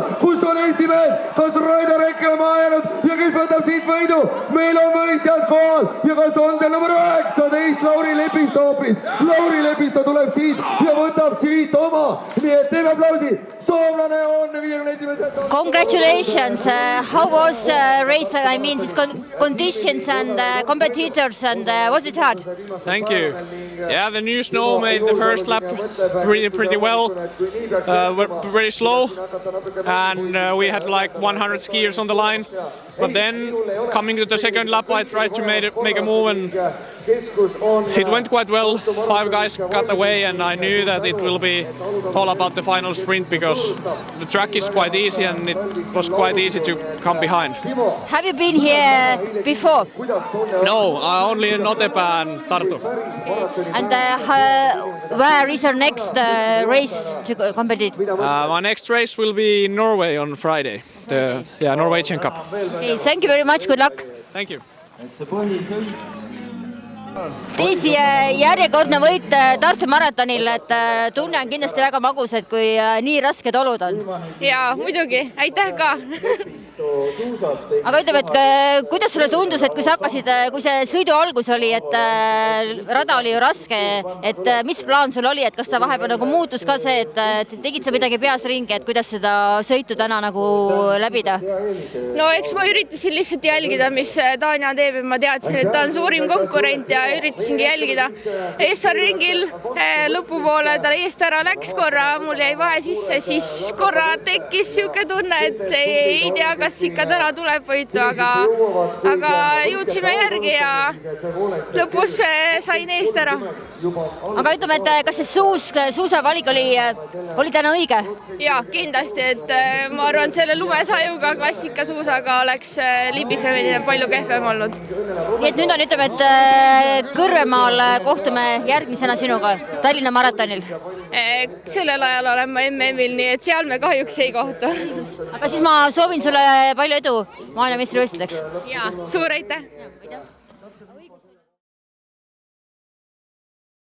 kohal, kus on Eesti mehed, kas Raidar Eke on jäänud ja kes võtab siit võidu, meil on võitjad kohal ja kas on see number 19 Lauri Lepisto hoopis, Lauri Lepisto tuleb siit ja võtab siit oma, nii et teeme aplausi, soomlane on 51. Congratulations, how was race, I mean these conditions and competitors and was it hard? Thank you. Yeah, the new snow made the first lap pretty well, very slow, and we had like 100 skiers on the line. But then, coming to the second lap, I tried to make a move, and it went quite well. 5 guys got away, and I knew that it will be all about the final sprint because the track is quite easy, and it was quite easy to come behind. Have you been here before? No, only in Otepää and Tartu. And where is your next race to compete? My next race will be in Norway on Friday, the Norwegian Cup. Okay, thank you very much, good luck! Thank you. Teisi järjekordne võit Tartu maratonil, et tunne on kindlasti väga magus, et kui nii rasked olud on. Jaa, muidugi, aitäh ka! Aga ütleme, et kuidas sulle tundus, et kui sa hakkasid, kui see sõidu algus oli, et rada oli ju raske, et mis plaan sul oli, et kas ta vahepeal nagu muutus ka see, et tegid sa midagi peas ringi, et kuidas seda sõitu täna nagu läbida? No eks ma üritasin lihtsalt jälgida, mis Tanja teeb, et ma teadsin, et ta on suurim konkurent ja üritasingi jälgida. Eessar ringil lõpupoole ta eest ära läks korra, mul jäi vahe sisse, siis korra tekkis siuke tunne, et ei tea, kas ikka täna tuleb võitu, aga jõudsime järgi ja lõpus sain eest ära. Aga ütleme, et kas see suusavalik oli täna õige? Jaa, kindlasti, et ma arvan, selle lumesajuga klassikasuusaga oleks libisemine palju kehvem olnud. Nii et nüüd on, ütleme, et Kõrvemaal kohtume järgmisena sinuga Tallinna maratonil. Sellel ajal olen ma MM-il, nii et seal me kahjuks ei kohtu. Aga siis ma soovin sulle palju edu maailmameistrivõistlusteks. Jaa, suur aitäh!